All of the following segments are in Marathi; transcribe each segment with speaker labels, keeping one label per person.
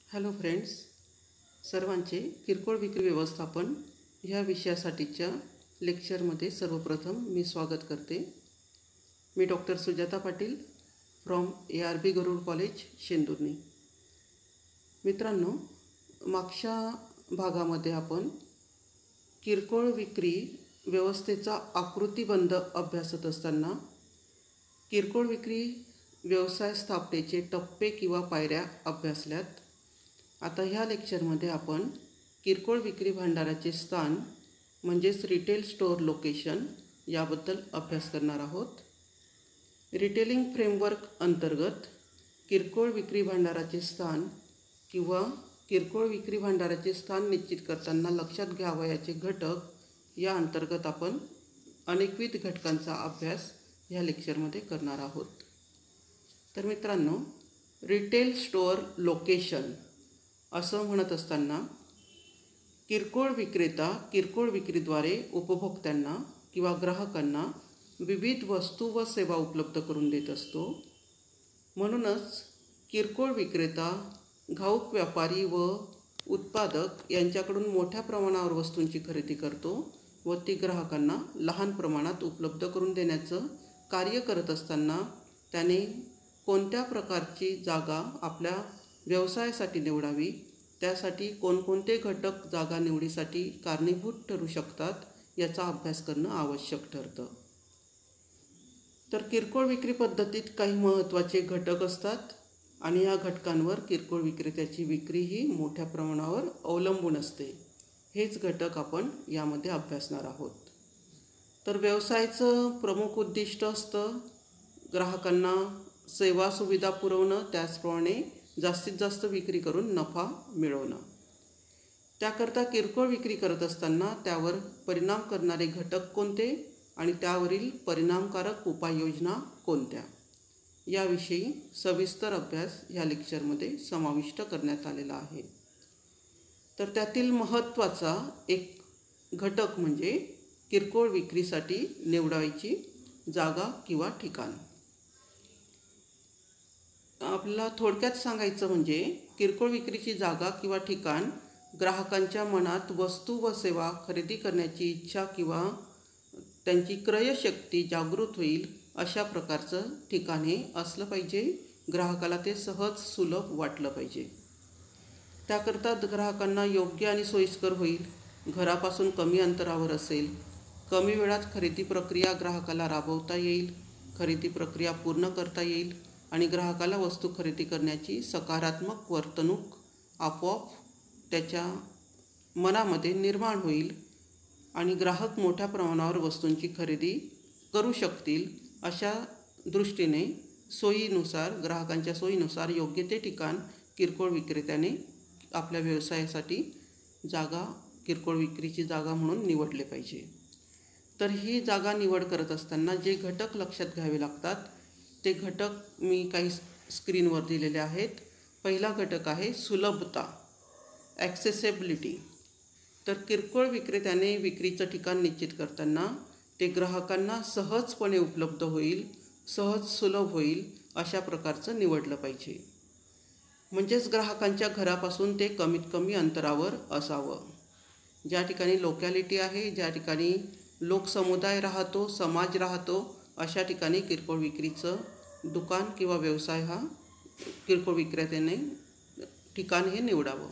Speaker 1: हॅलो फ्रेंड्स, सर्वांचे किरकोळ विक्री व्यवस्थापन ह्या विषयासाठीच्या लेक्चरमध्ये सर्वप्रथम मी स्वागत करते. मी doctor Sujata Patil from ARB Garud college Shendurni. मित्रांनो, मागच्या भागामध्ये आपण किरकोळ विक्री व्यवस्थेचा आकृतिबंध अभ्यासत असताना किरकोळ विक्री व्यवसाय स्थापनेचे टप्पे किंवा पायऱ्या अभ्यासल्यात. आता ह्या लेक्चरमध्ये आपण किरकोळ विक्री भांडाराचे स्थान म्हणजेच रिटेल स्टोअर लोकेशन याबद्दल अभ्यास करणार आहोत. रिटेलिंग फ्रेमवर्क अंतर्गत किरकोळ विक्री भांडाराचे स्थान किंवा किरकोळ विक्री भांडाराचे स्थान निश्चित करताना लक्षात घ्यावयाचे घटक या अंतर्गत आपण अनेकविध घटकांचा अभ्यास ह्या लेक्चरमध्ये करणार आहोत. तर मित्रांनो, रिटेल स्टोअर लोकेशन असं म्हणत असताना किरकोळ विक्रेता किरकोळ विक्रीद्वारे उपभोक्त्यांना किंवा ग्राहकांना विविध वस्तू व सेवा उपलब्ध करून देत असतो. म्हणूनच किरकोळ विक्रेता घाऊक व्यापारी व उत्पादक यांच्याकडून मोठ्या प्रमाणावर वस्तूंची खरेदी करतो व ती ग्राहकांना लहान प्रमाणात उपलब्ध करून देण्याचं कार्य करत असताना त्याने कोणत्या प्रकारची जागा आपल्या व्यवसायासाठी निवडावी, त्यासाठी कोणकोणते घटक जागा निवडीसाठी कारणीभूत ठरू शकतात याचा अभ्यास करणं आवश्यक ठरतं. तर किरकोळ विक्री पद्धतीत काही महत्त्वाचे घटक असतात आणि या घटकांवर किरकोळ विक्रेत्याची विक्री ही मोठ्या प्रमाणावर अवलंबून असते. हेच घटक आपण यामध्ये अभ्यासणार आहोत. तर व्यवसायाचं प्रमुख उद्दिष्ट असतं ग्राहकांना सेवा सुविधा पुरवणं, त्याचप्रमाणे जास्तीत जास्त विक्री करून नफा मिळवणं. त्याकरता किरकोळ विक्री करत असताना त्यावर परिणाम करणारे घटक कोणते आणि त्यावरील परिणामकारक उपाययोजना कोणत्या याविषयी सविस्तर अभ्यास ह्या लेक्चरमध्ये समाविष्ट करण्यात आलेला आहे. तर त्यातील महत्त्वाचा एक घटक म्हणजे किरकोळ विक्रीसाठी निवडायची जागा किंवा ठिकाण. आपल्याला थोडक्यात सांगायचं म्हणजे किरकोळ विक्रीची जागा किंवा ठिकाण ग्राहकांच्या मनात वस्तू व सेवा खरेदी करण्याची इच्छा किंवा त्यांची क्रयशक्ती जागृत होईल अशा प्रकारचं ठिकाण हे असलं पाहिजे. ग्राहकाला ते सहज सुलभ वाटलं पाहिजे. त्याकरता ग्राहकांना योग्य आणि सोयीस्कर होईल, घरापासून कमी अंतरावर असेल, कमी वेळात खरेदी प्रक्रिया ग्राहकाला राबवता येईल, खरेदी प्रक्रिया पूर्ण करता येईल आणि ग्राहकाला वस्तू खरेदी करण्याची सकारात्मक वर्तणूक आपोआप त्याच्या मनामध्ये निर्माण होईल आणि ग्राहक मोठ्या प्रमाणावर वस्तूंची खरेदी करू शकतील अशा दृष्टीने सोयीनुसार, ग्राहकांच्या सोयीनुसार योग्य ते ठिकाण किरकोळ विक्रेत्याने आपल्या व्यवसायासाठी जागा, किरकोळ विक्रीची जागा म्हणून निवडले पाहिजे. तर ही जागा निवड करत असताना जे घटक लक्षात घ्यावे लागतात ते घटक मी काही स्क्रीनवर दिलेले आहेत. पहिला घटक आहे सुलभता, ॲक्सेसिबिलिटी. तर किरकोळ विक्रेत्याने विक्रीचं ठिकाण निश्चित करताना ते ग्राहकांना सहजपणे उपलब्ध होईल, सहज सुलभ होईल अशा प्रकारचं निवडलं पाहिजे. म्हणजेच ग्राहकांच्या घरापासून ते कमीत कमी अंतरावर असावं. ज्या ठिकाणी लोकॅलिटी आहे, ज्या ठिकाणी लोकसमुदाय राहतो, समाज राहतो, अशा ठिकाणी किरकोळ विक्रीचं दुकान किंवा व्यवसाय हा किरकोळ विक्रेत्याने ठिकाण हे निवडावं.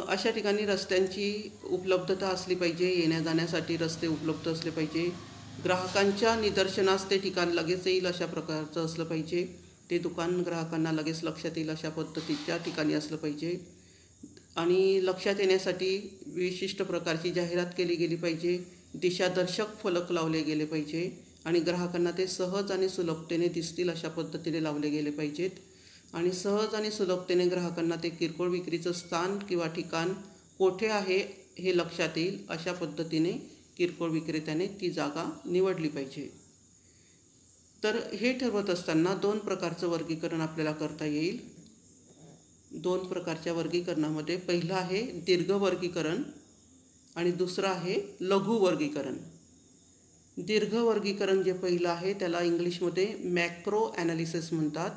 Speaker 1: अशा ठिकाणी रस्त्यांची उपलब्धता असली पाहिजे, येण्या जाण्यासाठी रस्ते उपलब्ध असले पाहिजे, ग्राहकांच्या निदर्शनास ते ठिकाण लगेच येईल अशा प्रकारचं असलं पाहिजे, ते दुकान ग्राहकांना लगेच लक्षात येईल अशा पद्धतीच्या ठिकाणी असलं पाहिजे आणि लक्षात येण्यासाठी विशिष्ट प्रकारची जाहिरात केली गेली पाहिजे, दिशादर्शक फलक लावले गेले पाहिजे आणि ग्राहकांना ते सहज आणि सुलभतेने दिसतील अशा पद्धतीने लावले गेले पाहिजेत आणि सहज आणि सुलभतेने ग्राहकांना ते किरकोळ विक्रीचं स्थान किंवा ठिकाण कोठे आहे हे लक्षात येईल अशा पद्धतीने किरकोळ विक्रेत्याने ती जागा निवडली पाहिजे. तर हे ठरवत असताना दोन प्रकारचं वर्गीकरण आपल्याला करता येईल. दोन प्रकारच्या वर्गीकरणामध्ये पहिलं आहे दीर्घ वर्गीकरण आणि दुसरं आहे लघु वर्गीकरण. दीर्घ वर्गीकरण जे पहिलं आहे त्याला इंग्लिशमध्ये मॅक्रो ॲनालिसिस म्हणतात,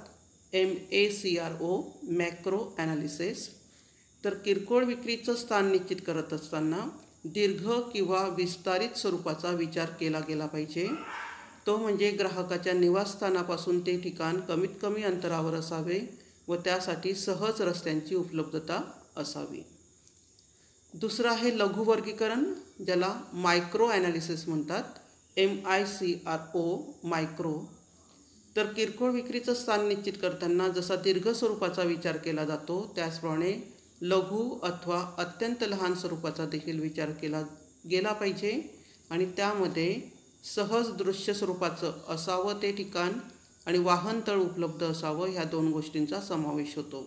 Speaker 1: MACRO मॅक्रो ॲनालिसिस. तर किरकोळ विक्रीचं स्थान निश्चित करत असताना दीर्घ किंवा विस्तारित स्वरूपाचा विचार केला गेला पाहिजे. तो म्हणजे ग्राहकाच्या निवासस्थानापासून ते ठिकाण कमीत कमी अंतरावर असावे व त्यासाठी सहज रस्त्यांची उपलब्धता असावी. दुसरं आहे लघुवर्गीकरण, ज्याला मायक्रो ॲनालिसिस म्हणतात, MICRO मायक्रो. तर किरकोळ विक्रीचं स्थान निश्चित करताना जसा दीर्घ स्वरूपाचा विचार केला जातो त्याचप्रमाणे लघु अथवा अत्यंत लहान स्वरूपाचा देखील विचार केला गेला पाहिजे आणि त्यामध्ये सहज दृश्य स्वरूपाचं असावं ते ठिकाण आणि वाहनतळ उपलब्ध असावं, ह्या दोन गोष्टींचा समावेश होतो.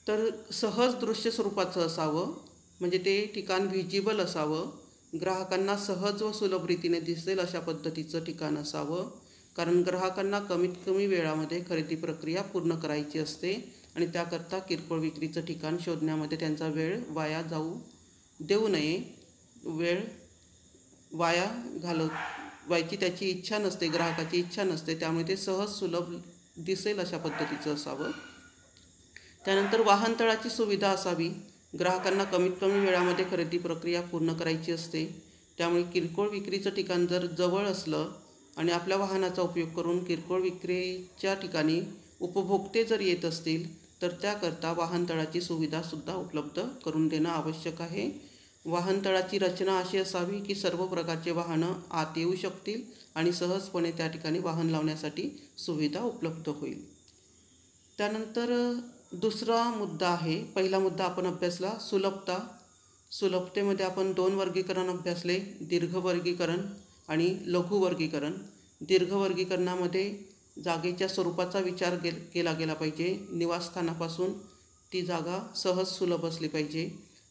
Speaker 1: तर सहज दृश्य स्वरूपाचं असावं म्हणजे ते ठिकाण व्हिजिबल असावं, ग्राहकांना सहज व सुलभ रीतीने दिसेल अशा पद्धतीचं ठिकाण असावं, कारण ग्राहकांना कमीत कमी वेळामध्ये खरेदी प्रक्रिया पूर्ण करायची असते आणि त्याकरता किरकोळ विक्रीचं ठिकाण शोधण्यामध्ये त्यांचा वेळ वाया जाऊ देऊ नये. वेळ वाया घालवायची त्याची इच्छा नसते, ग्राहकाची इच्छा नसते, त्यामुळे ते सहज सुलभ दिसेल अशा पद्धतीचं असावं. त्यानंतर वाहनतळाची सुविधा असावी, ग्राहकांना कमीत कमी वेळामध्ये खरेदी प्रक्रिया पूर्ण करायची असते, त्यामुळे किरकोळ विक्रीचं ठिकाण जर जवळ असलं आणि आपल्या वाहनाचा उपयोग करून किरकोळ विक्रीच्या ठिकाणी उपभोक्ते जर येत असतील तर त्याकरता वाहनतळाची सुविधासुद्धा उपलब्ध करून देणं आवश्यक आहे. वाहनतळाची रचना अशी असावी की सर्व प्रकारचे वाहनं आत येऊ शकतील आणि सहजपणे त्या ठिकाणी वाहन लावण्यासाठी सुविधा उपलब्ध होईल. त्यानंतर दुसरा मुद्दा आहे, पहिला मुद्दा आपण अभ्यासला सुलभता. सुलभतेमध्ये आपण दोन वर्गीकरण अभ्यासले, दीर्घ वर्गीकरण आणि लघु वर्गीकरण. दीर्घ वर्गीकरणामध्ये जागेच्या स्वरूपाचा विचार केला गेला पाहिजे, निवासस्थानापासून ती जागा सहज सुलभ असली पाहिजे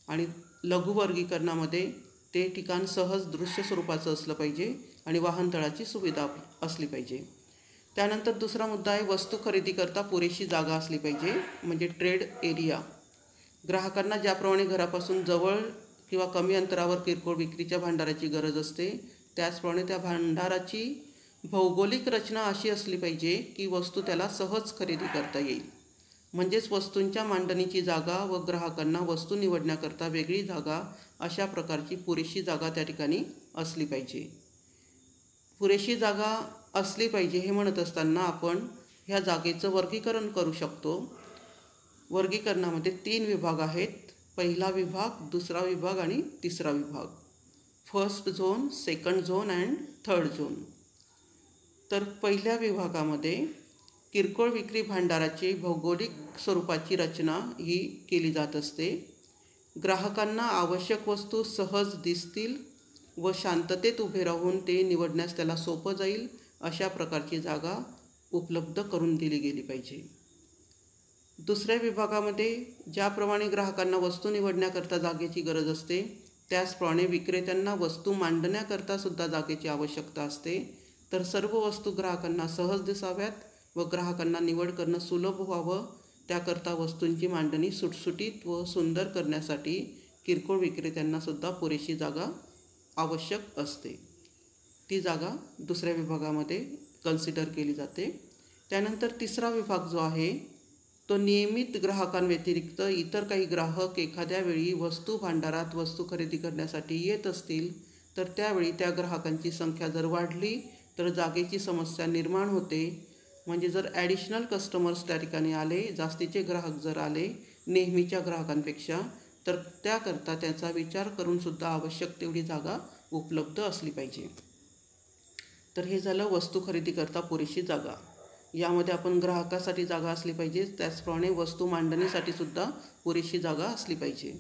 Speaker 1: आणि लघु वर्गीकरणामध्ये ते ठिकाण सहज दृश्य स्वरूपाचं असलं पाहिजे आणि वाहनतळाची सुविधा असली पाहिजे. त्यानंतर दुसरा मुद्दा आहे वस्तू खरेदी करता पुरेशी जागा असली पाहिजे म्हणजे ट्रेड एरिया. ग्राहकांना ज्याप्रमाणे घरापासून जवळ किंवा कमी अंतरावर किरकोळ विक्रीच्या भांडाराची गरज असते त्याचप्रमाणे त्या भांडाराची भौगोलिक रचना अशी असली पाहिजे की वस्तू त्याला सहज खरेदी करता येईल. म्हणजेच वस्तूंच्या मांडणीची जागा व ग्राहकांना वस्तू निवडण्याकरता वेगळी जागा अशा प्रकारची पुरेशी जागा त्या ठिकाणी असली पाहिजे. पुरेशी जागा असली पाहिजे हे म्हणत असताना आपण ह्या जागेचं वर्गीकरण करू शकतो. वर्गीकरणामध्ये 3 विभाग आहेत, पहिला विभाग, दुसरा विभाग आणि तिसरा विभाग. First zone, second zone and third zone. तर पहिल्या विभागामध्ये किरकोळ विक्री भांडाराची भौगोलिक स्वरूपाची रचना ही केली जात असते. ग्राहकांना आवश्यक वस्तू सहज दिसतील व शांततेत उभे राहून ते निवडण्यास त्याला सोपं जाईल अशा प्रकारची जागा उपलब्ध करून दिली गेली पाहिजे. दुसऱ्या विभागामध्ये ज्याप्रमाणे ग्राहकांना वस्तू निवडण्याकरता जागेची गरज असते त्याचप्रमाणे विक्रेत्यांना वस्तू मांडण्याकरता सुद्धा जागेची आवश्यकता असते. तर सर्व वस्तू ग्राहकांना सहज दिसाव्यात व ग्राहकांना निवड करणं सुलभ व्हावं त्याकरता वस्तूंची मांडणी सुटसुटीत व सुंदर करण्यासाठी किरकोळ विक्रेत्यांनासुद्धा पुरेशी जागा आवश्यक असते. ती जागा दुसऱ्या विभागामध्ये कन्सिडर केली जाते. त्यानंतर तिसरा विभाग जो आहे तो नियमित ग्राहकांव्यतिरिक्त इतर काही ग्राहक एखाद्या वेळी वस्तू भांडारात वस्तू खरेदी करण्यासाठी येत असतील तर त्यावेळी त्या ग्राहकांची संख्या जर वाढली तर जागेची समस्या निर्माण होते. म्हणजे जर ॲडिशनल कस्टमर्स त्या ठिकाणी आले, जास्तीचे ग्राहक जर आले नेहमीच्या ग्राहकांपेक्षा तर त्याकरता त्याचा विचार करूनसुद्धा आवश्यक तेवढी जागा उपलब्ध असली पाहिजे. तर हे झालं वस्तू खरेदी करता पुरेशी जागा. यामध्ये आपण ग्राहकासाठी जागा असली पाहिजे, त्याचप्रमाणे वस्तू मांडणीसाठी सुद्धा पुरेशी जागा असली पाहिजे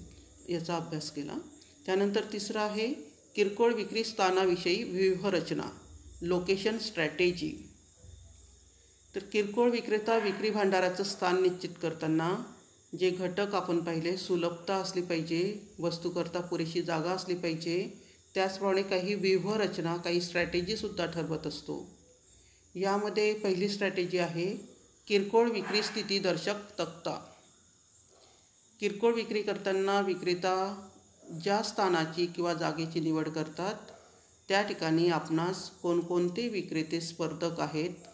Speaker 1: याचा अभ्यास केला. त्यानंतर तिसरं आहे किरकोळ विक्री स्थानाविषयी व्यूहरचना, लोकेशन स्ट्रॅटेजी. तर किरकोळ विक्रेता विक्री भांडाराचं स्थान निश्चित करताना जे घटक आपण पाहिले, सुलभता असली पाहिजे, वस्तूकरता पुरेशी जागा असली पाहिजे, त्याचप्रमाणे काही व्यूहरचना, काही स्ट्रॅटेजीसुद्धा ठरवत असतो. यामध्ये पहिली स्ट्रॅटेजी आहे किरकोळ विक्री स्थितीदर्शक तक्ता. किरकोळ विक्री करताना विक्रेता ज्या स्थानाची किंवा जागेची निवड करतात त्या ठिकाणी आपणास कोणकोणते विक्रेते स्पर्धक आहेत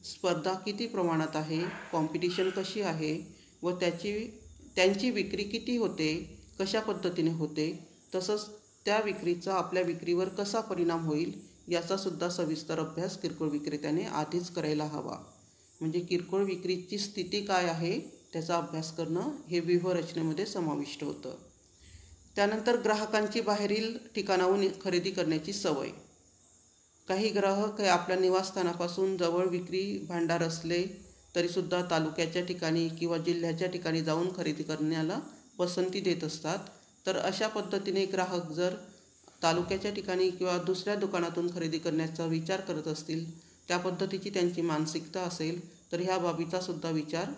Speaker 1: स्पर्धा किती प्रमाणात आहे, कॉम्पिटिशन कशी आहे व त्यांची विक्री किती होते, कशा पद्धतीने होते, तसंच त्या विक्रीचा आपल्या विक्रीवर कसा परिणाम होईल याचासुद्धा सविस्तर अभ्यास किरकोळ विक्रेत्याने आधीच करायला हवा. म्हणजे किरकोळ विक्रीची स्थिती काय आहे त्याचा अभ्यास करणं हे व्यूहरचनेमध्ये समाविष्ट होतं. त्यानंतर ग्राहकांची बाहेरील ठिकाणाहून खरेदी करण्याची सवय. काही ग्राहक हे आपल्या निवासस्थानापासून जवळ विक्री भांडार असले तरीसुद्धा तालुक्याच्या ठिकाणी किंवा जिल्ह्याच्या ठिकाणी जाऊन खरेदी करण्याला पसंती देत असतात. तर अशा पद्धतीने ग्राहक जर तालुक्याच्या ठिकाणी किंवा दुसऱ्या दुकानातून खरेदी करण्याचा विचार करत असतील, त्या पद्धतीची त्यांची मानसिकता असेल, तर ह्या बाबीचासुद्धा विचार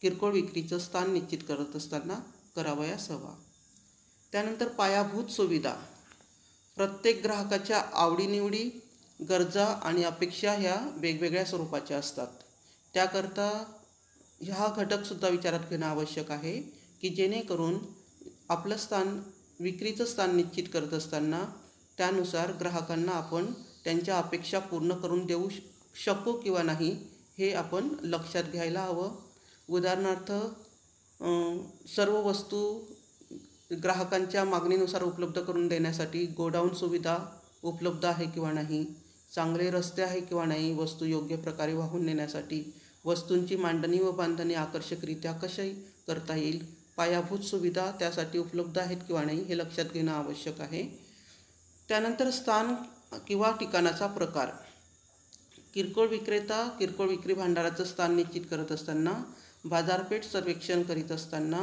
Speaker 1: किरकोळ विक्रीचं स्थान निश्चित करत असताना करावयास हवा. त्यानंतर पायाभूत सुविधा. प्रत्येक ग्राहकाच्या आवडीनिवडी, गरजा आणि अपेक्षा ह्या वेगवेगळ्या स्वरूपाच्या असतात. त्याकरता हा घटकसुद्धा विचारात घेणं आवश्यक आहे की जेणेकरून आपलं विक्रीचं स्थान निश्चित करत असताना त्यानुसार ग्राहकांना आपण त्यांच्या अपेक्षा पूर्ण करून देऊ शकू किंवा नाही हे आपण लक्षात घ्यायला हवं. उदाहरणार्थ, सर्व वस्तू ग्राहकांच्या मागणीनुसार उपलब्ध करून देण्यासाठी गोडाऊन सुविधा उपलब्ध आहे किंवा नाही, चांगले रस्ते आहे किंवा नाही, वस्तू योग्य प्रकारे वाहून नेण्यासाठी वस्तूंची मांडणी व बांधणी आकर्षकरित्या कशी करता येईल, पायाभूत सुविधा त्यासाठी उपलब्ध आहेत किंवा नाही हे लक्षात घेणं आवश्यक आहे. त्यानंतर स्थान किंवा ठिकाणाचा प्रकार. किरकोळ विक्रेता किरकोळ विक्री भांडाराचं स्थान निश्चित करत असताना बाजारपेठ सर्वेक्षण करीत असताना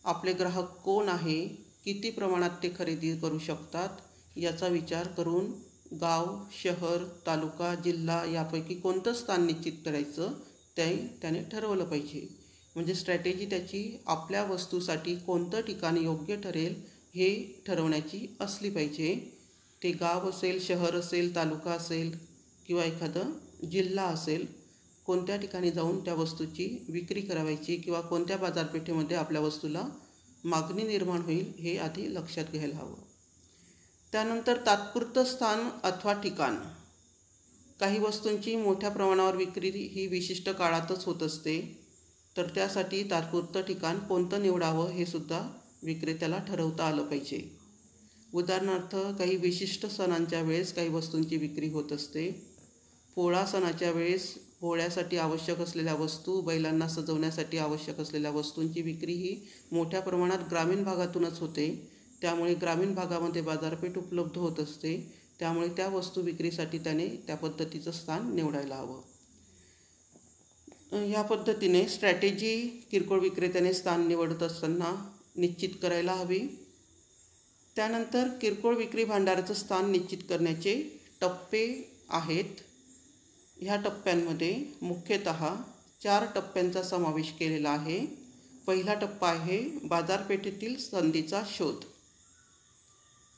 Speaker 1: आपले ग्राहक कोण आहे, किती प्रमाणात ते खरेदी करू शकतात याचा विचार करून गाव, शहर, तालुका, जिल्हा यापैकी कोणतं स्थान निश्चित करायचं त्याने ठरवलं पाहिजे. म्हणजे स्ट्रॅटेजी त्याची आपल्या वस्तूसाठी कोणतं ठिकाण योग्य ठरेल हे ठरवण्याची असली पाहिजे. ते गाव असेल, शहर असेल, तालुका असेल किंवा एखादं जिल्हा असेल, कोणत्या ठिकाणी जाऊन त्या वस्तूची विक्री करावायची किंवा कोणत्या बाजारपेठेमध्ये आपल्या वस्तूला मागणी निर्माण होईल हे आधी लक्षात घ्यायला हवं. त्यानंतर तात्पुरतं स्थान अथवा ठिकाण. काही वस्तूंची मोठ्या प्रमाणावर विक्री ही विशिष्ट काळातच होत असते, तर त्यासाठी तात्पुरतं ठिकाण कोणतं निवडावं हे सुद्धा विक्रेत्याला ठरवता आलं पाहिजे. उदाहरणार्थ, काही विशिष्ट सणांच्या वेळेस काही वस्तूंची विक्री होत असते. पोळा सणाच्या वेळेस पोळ्यासाठी आवश्यक असलेल्या वस्तू, बैलांना सजवण्यासाठी आवश्यक असलेल्या वस्तूंची विक्री ही मोठ्या प्रमाणात ग्रामीण भागातूनच होते. त्यामुळे ग्रामीण भागामध्ये बाजारपेठ उपलब्ध होत असते. त्यामुळे त्या वस्तू विक्रीसाठी त्याने त्या पद्धतीचं स्थान निवडायला हवं. ह्या पद्धतीने स्ट्रॅटेजी किरकोळ विक्रेत्याने स्थान निवडत असताना निश्चित करायला हवी. त्यानंतर किरकोळ विक्री भांडाराचं स्थान निश्चित करण्याचे टप्पे आहेत. ह्या टप्प्यांमध्ये मुख्यतः 4 टप्प्यांचा समावेश केलेला आहे. पहिला टप्पा आहे बाजारपेठेतील संधीचा शोध.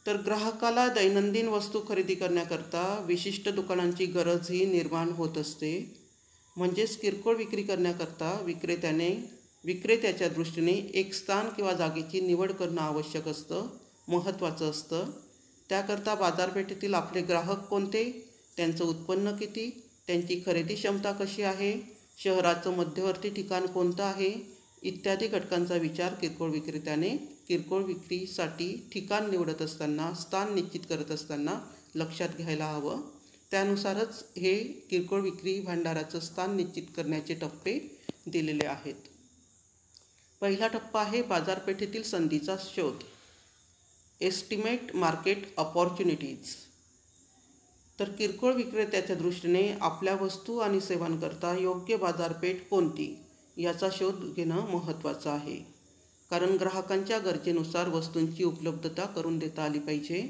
Speaker 1: तर ग्राहकाला दैनंदिन वस्तू खरेदी करण्याकरता विशिष्ट दुकानांची गरजही निर्माण होत असते. म्हणजेच किरकोळ विक्री करण्याकरता विक्रेत्याच्या दृष्टीने एक स्थान किंवा जागेची निवड करणं आवश्यक असतं, महत्त्वाचं असतं. त्याकरता बाजारपेठेतील आपले ग्राहक कोणते, त्यांचं उत्पन्न किती, त्यांची खरेदी क्षमता कशी आहे, शहराचं मध्यवर्ती ठिकाण कोणतं आहे इत्यादी घटकांचा विचार किरकोळ विक्रेत्याने किरकोळ विक्रीसाठी ठिकाण निवडत असताना, स्थान निश्चित करत असताना लक्षात घ्यायला हवं. त्यानुसारच हे किरकोळ विक्री भांडाराचं स्थान निश्चित करण्याचे टप्पे दिलेले आहेत. पहिला टप्पा आहे बाजारपेठेतील संधीचा शोध. Estimate market opportunities. तर किरकोळ विक्रेत्याच्या दृष्टीने आपल्या वस्तू आणि सेवांकरता योग्य बाजारपेठ कोणती याचा शोध घेणं महत्त्वाचं आहे. कारण ग्राहकांच्या गरजेनुसार वस्तूंची उपलब्धता करून देता आली पाहिजे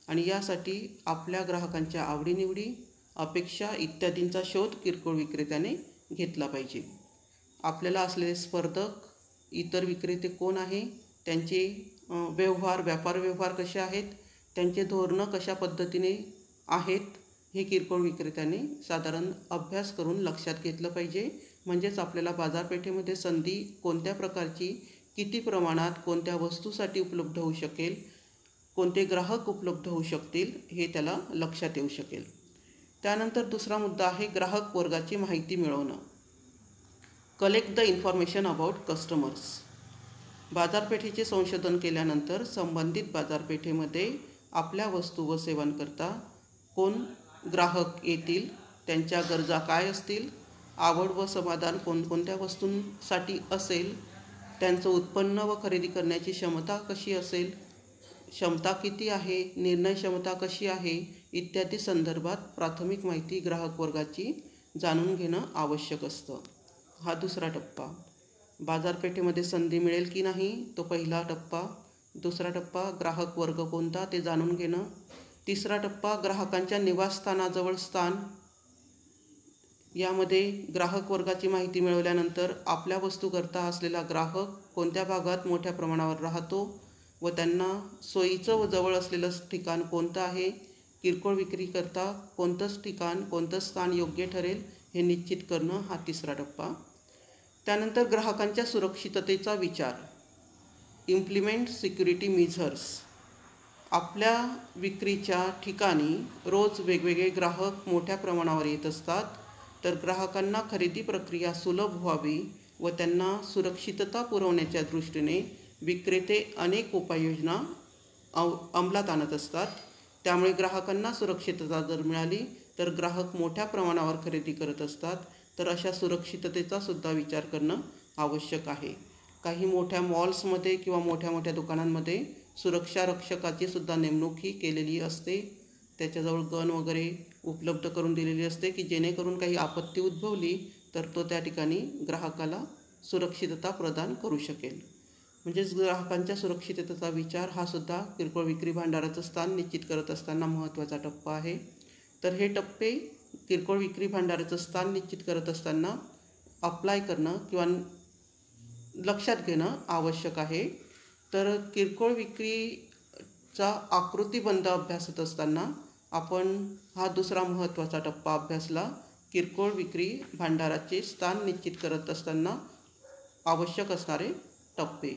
Speaker 1: आणि यासाठी आपल्या ग्राहकांच्या आवडीनिवडी, अपेक्षा इत्यादींचा शोध किरकोळ विक्रेत्याने घेतला पाहिजे. आपल्याला असलेले स्पर्धक, इतर विक्रेते कोण आहे, त्यांचे व्यापार व्यवहार कसे आहेत, त्यांचे धोरणं कशा पद्धतीने आहेत हे किरकोळ विक्रेत्याने साधारण अभ्यास करून लक्षात घेतलं पाहिजे. म्हणजेच आपल्याला बाजारपेठेमध्ये संधी कोणत्या प्रकारची, किती प्रमाणात, कोणत्या वस्तूसाठी उपलब्ध होऊ शकेल, कोणते ग्राहक उपलब्ध होऊ शकतील हे त्याला लक्षात येऊ शकेल. त्यानंतर दुसरा मुद्दा आहे ग्राहक वर्गाची माहिती मिळवणं. Collect the information about customers. बाजारपेठेचे संशोधन केल्यानंतर संबंधित बाजारपेठेमध्ये आपल्या वस्तू व सेवांकरता कोण ग्राहक येतील, त्यांच्या गरजा काय असतील, आवड व समाधान कोणकोणत्या वस्तूंसाठी असेल, त्यांचं उत्पन्न व खरेदी करण्याची क्षमता कशी असेल, क्षमता किती आहे, निर्णय क्षमता कशी आहे इत्यादी संदर्भात प्राथमिक माहिती ग्राहक वर्गाची जाणून घेणं आवश्यक असतं. हा दुसरा टप्पा. बाजारपेठेमध्ये संधी मिळेल की नाही तो पहिला टप्पा. दुसरा टप्पा ग्राहक वर्ग कोणता ते जाणून घेणं. तिसरा टप्पा ग्राहकांच्या निवासस्थानाजवळ स्थान. यामध्ये ग्राहक वर्गाची माहिती मिळवल्यानंतर आपल्या वस्तूकरता असलेला ग्राहक कोणत्या भागात मोठ्या प्रमाणावर राहतो व त्यांना सोयीचं व जवळ असलेलं ठिकाण कोणतं आहे, किरकोळ विक्रीकरता कोणतंच ठिकाण कोणतं स्थान योग्य ठरेल हे निश्चित करणं हा तिसरा टप्पा. त्यानंतर ग्राहकांच्या सुरक्षिततेचा विचार. Implement security measures. आपल्या विक्रीच्या ठिकाणी रोज वेगवेगळे ग्राहक मोठ्या प्रमाणावर येत असतात, तर ग्राहकांना खरेदी प्रक्रिया सुलभ व्हावी व त्यांना सुरक्षितता पुरवण्याच्या दृष्टीने विक्रेते अनेक उपाययोजना अंमलात आणत असतात. त्यामुळे ग्राहकांना सुरक्षितता जर मिळाली तर ग्राहक मोठ्या प्रमाणावर खरेदी करत असतात, तर अशा सुरक्षिततेचा सुद्धा विचार करणं आवश्यक आहे. काही मोठ्या मॉल्समध्ये किंवा मोठ्या मोठ्या दुकानांमध्ये सुरक्षा रक्षकाची सुद्धा नेमणूक ही केलेली असते. त्याच्याजवळ गन वगैरे उपलब्ध करून दिलेली असते की जेणेकरून काही आपत्ती उद्भवली तर तो त्या ठिकाणी ग्राहकाला सुरक्षितता प्रदान करू शकेल. म्हणजेच ग्राहकांच्या सुरक्षिततेचा विचार हा सुद्धा किरकोळ विक्री भांडाराचं स्थान निश्चित करत असताना महत्त्वाचा टप्पा आहे. तर हे टप्पे किरकोळ विक्री भांडाराचं स्थान निश्चित करत असताना अप्लाय करणं किंवा लक्षात घेणं आवश्यक आहे. तर किरकोळ विक्रीचा आकृतीबंध अभ्यासत असताना आपण हा दुसरा महत्त्वाचा टप्पा अभ्यासला, किरकोळ विक्री भांडाराचे स्थान निश्चित करत असताना आवश्यक असणारे टप्पे.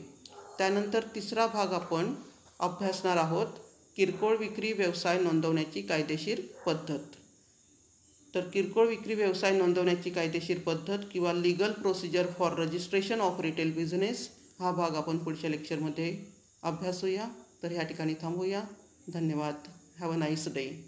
Speaker 1: त्यानंतर तिसरा भाग आपण अभ्यासणार आहोत, किरकोळ विक्री व्यवसाय नोंदवण्याची कायदेशीर पद्धत. तर किरकोळ विक्री व्यवसाय नोंदवण्याची कायदेशीर पद्धत किंवा legal procedure for registration of retail business हा भाग आपण पुढच्या लेक्चरमध्ये अभ्यासूया. तर ह्या ठिकाणी थांबूया. धन्यवाद. Have a nice day.